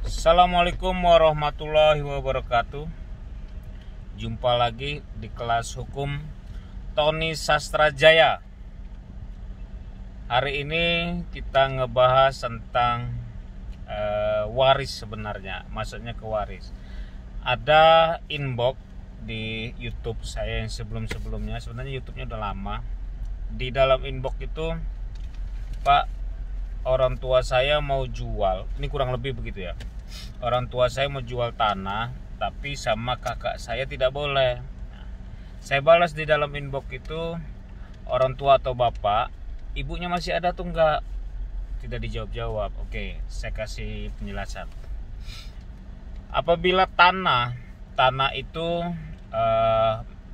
Assalamualaikum warahmatullahi wabarakatuh. Jumpa lagi di kelas hukum Tony Sastrajaya. Hari ini kita ngebahas tentang waris sebenarnya. Maksudnya ke waris. Ada inbox di YouTube saya yang sebelum-sebelumnya. Sebenarnya YouTube-nya udah lama. Di dalam inbox itu, Pak, orang tua saya mau jual. Ini kurang lebih begitu ya. Orang tua saya mau jual tanah, tapi sama kakak saya tidak boleh. Saya balas di dalam inbox itu, orang tua atau bapak, ibunya masih ada tuh enggak? Tidak dijawab-jawab. Oke, saya kasih penjelasan. Apabila tanah itu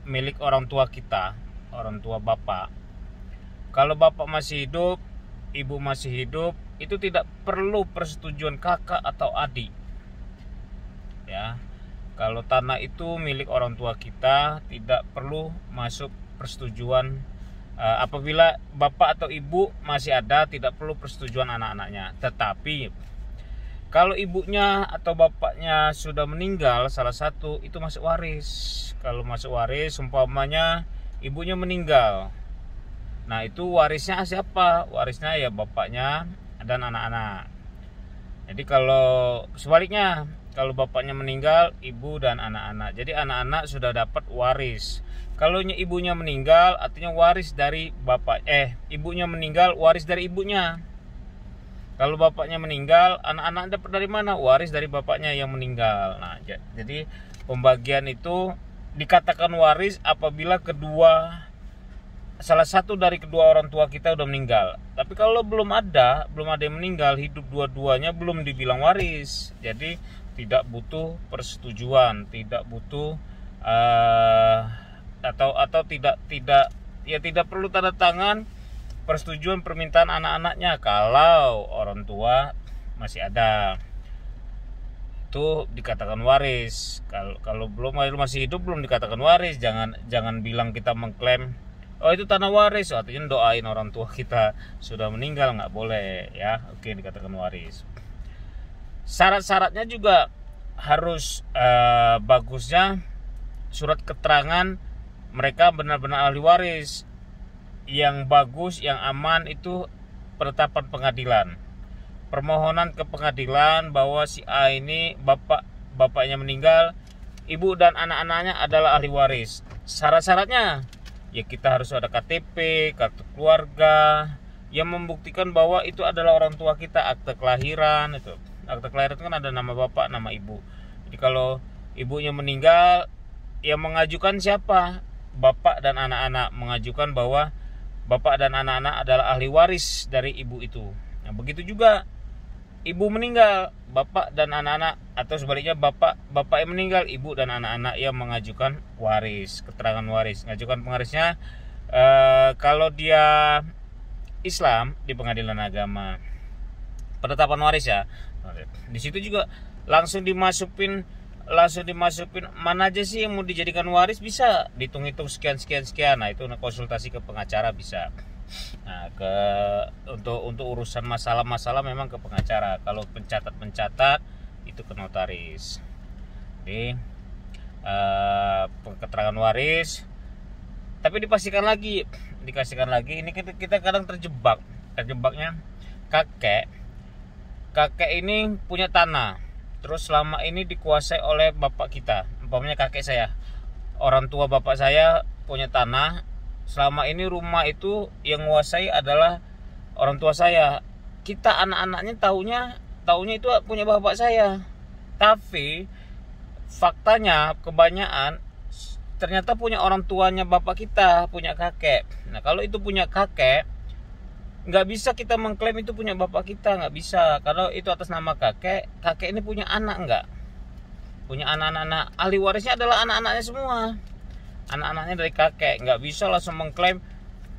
milik orang tua kita, orang tua bapak. Kalau bapak masih hidup, ibu masih hidup, itu tidak perlu persetujuan kakak atau adik. Ya. Kalau tanah itu milik orang tua kita, tidak perlu masuk persetujuan. Apabila bapak atau ibu masih ada, tidak perlu persetujuan anak-anaknya. Tetapi kalau ibunya atau bapaknya sudah meninggal, salah satu itu masuk waris. Kalau masuk waris, umpamanya ibunya meninggal, nah itu warisnya siapa? Warisnya ya bapaknya dan anak-anak. Jadi kalau sebaliknya, kalau bapaknya meninggal, ibu dan anak-anak. Jadi anak-anak sudah dapat waris. Kalau ibunya meninggal, artinya waris dari bapak. Ibunya meninggal, waris dari ibunya. Kalau bapaknya meninggal, anak-anak dapat dari mana? Waris dari bapaknya yang meninggal. Nah, jadi pembagian itu dikatakan waris apabila salah satu dari kedua orang tua kita udah meninggal. Tapi kalau belum ada yang meninggal, hidup dua-duanya, belum dibilang waris. Jadi tidak butuh persetujuan, tidak butuh atau tidak perlu tanda tangan persetujuan permintaan anak-anaknya kalau orang tua masih ada. Itu dikatakan waris. Kalau masih hidup belum dikatakan waris. Jangan bilang kita mengklaim, oh itu tanah waris, artinya doain orang tua kita sudah meninggal, nggak boleh ya. Oke, dikatakan waris. Syarat-syaratnya juga harus bagusnya surat keterangan mereka benar-benar ahli waris. Yang bagus, yang aman itu penetapan pengadilan. Permohonan ke pengadilan bahwa si A ini bapaknya meninggal, ibu dan anak-anaknya adalah ahli waris. Syarat-syaratnya ya kita harus ada KTP, kartu keluarga yang membuktikan bahwa itu adalah orang tua kita, akte kelahiran itu. Akte kelahiran itu kan ada nama bapak, nama ibu. Jadi kalau ibunya meninggal, yang mengajukan siapa? Bapak dan anak-anak mengajukan bahwa bapak dan anak-anak adalah ahli waris dari ibu itu. Nah, begitu juga ibu meninggal, bapak dan anak-anak, atau sebaliknya bapak yang meninggal, ibu dan anak-anak yang mengajukan waris, keterangan waris. Mengajukan pengarisnya kalau dia Islam di pengadilan agama. Penetapan waris ya. Di situ juga langsung dimasukin mana aja sih yang mau dijadikan waris, bisa dihitung-hitung sekian. Nah, itu konsultasi ke pengacara bisa. Nah, untuk urusan masalah memang ke pengacara. Kalau pencatat itu ke notaris. Jadi keterangan waris. Tapi dikasihkan lagi. Ini kita kadang terjebaknya kakek ini punya tanah, terus selama ini dikuasai oleh bapak kita. Umpamanya kakek saya, orang tua bapak saya punya tanah, selama ini rumah itu yang menguasai adalah orang tua saya. Kita anak-anaknya taunya itu punya bapak saya. Tapi faktanya kebanyakan ternyata punya orang tuanya bapak kita, punya kakek. Nah, kalau itu punya kakek, nggak bisa kita mengklaim itu punya bapak kita, nggak bisa. Kalau itu atas nama kakek ini punya anak, nggak punya anak-anak. Ahli warisnya adalah anak-anaknya semua, anak-anaknya dari kakek. Nggak bisa langsung mengklaim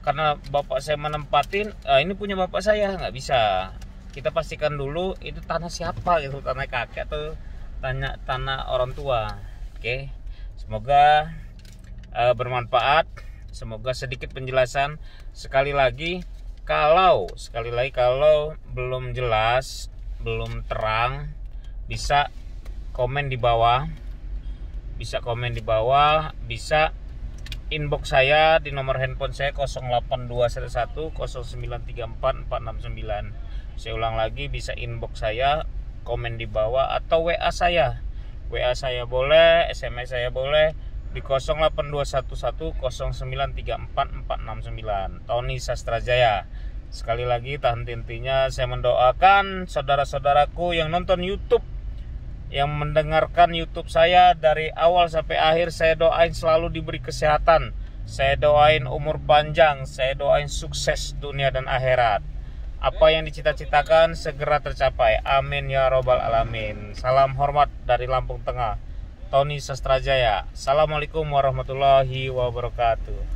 karena bapak saya menempatin, ini punya bapak saya, nggak bisa. Kita pastikan dulu itu tanah siapa gitu, tanah kakek atau tanah orang tua. Oke, semoga bermanfaat. Semoga sedikit penjelasan. Sekali lagi kalau belum jelas, belum terang, bisa komen di bawah, bisa inbox saya di nomor handphone saya 08211 0934 469. Saya ulang lagi, bisa inbox saya, komen di bawah, atau WA saya. WA saya boleh, SMS saya boleh di 08211 0934 469. Tony Sastrajaya. Sekali lagi tak henti-hentinya saya mendoakan saudara-saudaraku yang nonton YouTube, yang mendengarkan YouTube saya dari awal sampai akhir. Saya doain selalu diberi kesehatan, saya doain umur panjang, saya doain sukses dunia dan akhirat. Apa yang dicita-citakan segera tercapai, amin ya robbal alamin. Salam hormat dari Lampung Tengah, Tony Sastrajaya. Assalamualaikum warahmatullahi wabarakatuh.